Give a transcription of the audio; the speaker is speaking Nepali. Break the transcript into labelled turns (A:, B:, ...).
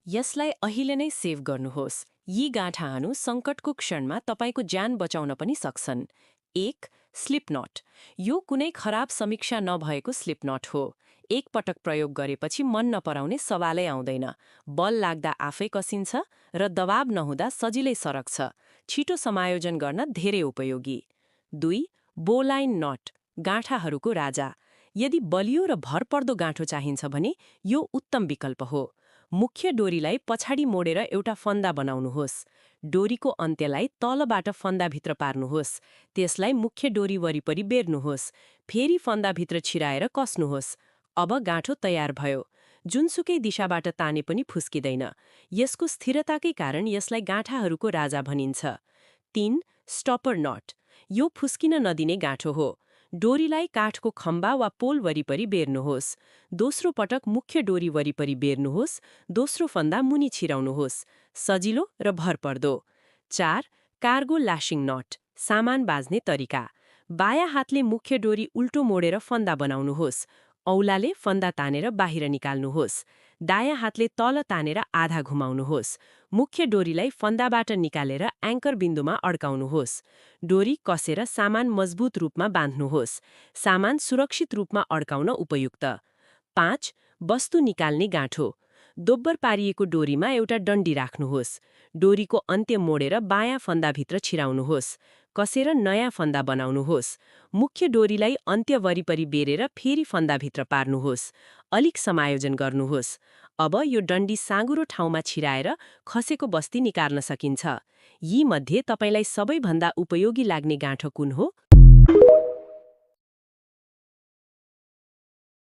A: यसलाई अहिले नै सेभ गर्नुहोस्। यी गाँठाहरू सङ्कटको क्षणमा तपाईँको ज्यान बचाउन पनि सक्छन्। 1. Slip nut. यो कुनै खराब समीक्षा नभएको स्लिप नट हो। एक पटक प्रयोग गरेपछि मन नपराउने सवालै आउँदैन। बल लाग्दा आफै कसिन्छ र दबाव नहुँदा सजिलै सरक्छ। छिटो समायोजन गर्न धेरै उपयोगी। 2. बोलाइन नट। गाँठाहरूको राजा। यदि बलियो र भरपर्दो गाँठो चाहिन्छ भने यो उत्तम विकल्प हो। मुख्य डोरीलाई पछाडि मोडेर एउटा फन्दा बनाउनुहोस्। डोरीको अन्त्यलाई तलबाट फन्दाभित्र पार्नुहोस्। त्यसलाई मुख्य डोरी वरिपरि बेर्नुहोस्। फेरि फन्दाभित्र छिराएर कसनुहोस्। अब गाँठो तयार भयो। जुनसुकै दिशाबाट ताने पनि फुस्किँदैन। यसको स्थिरताकै कारण यसलाई गाँठाहरूको राजा भनिन्छ। 3. स्टपर नट। यो फुस्किन नदिने गाँठो हो। डोरीलाई काठको खम्बा वा पोल वरिपरि बेर्नुहोस्। दोस्रो पटक मुख्य डोरी वरिपरि बेर्नुहोस्। दोस्रो फन्दा मुनि छिराउनुहोस्। सजिलो र भरपर्दो। 4. Cargo lashing net. सामान बाज्ने तरिका। बायाँ हातले मुख्य डोरी उल्टो मोडेर फन्दा बनाउनुहोस्। औलाले फन्दा तानेर बाहिर निकाल्नुहोस्। दायाँ हातले तल तानेर आधा घुमाउनुहोस्। मुख्य डोरीलाई फन्दाबाट निकालेर एङ्कर बिन्दुमा अड्काउनुहोस्। डोरी कसेर सामान मजबुत रूपमा बाँध्नुहोस्। सामान सुरक्षित रूपमा अड्काउन उपयुक्त। 5. वस्तु निकाल्ने गाँठो। दोब्बर पारिएको डोरीमा एउटा डन्डी राख्नुहोस्। डोरीको अन्त्य मोडेर बायाँ फन्दाभित्र छिराउनुहोस्। कसेर नयाँ फन्दा बनाउनुहोस्। मुख्य डोरीलाई अन्त्य वरिपरि बेरेर फेरि फन्दाभित्र पार्नुहोस्। अलिक समायोजन गर्नुहोस्। अब यो डन्डी साँगुरो ठाउँमा छिराएर खसेको बस्ती निकाल्न सकिन्छ। यी मध्ये तपाईलाई सबैभन्दा उपयोगी लाग्ने गाँठो कुन हो?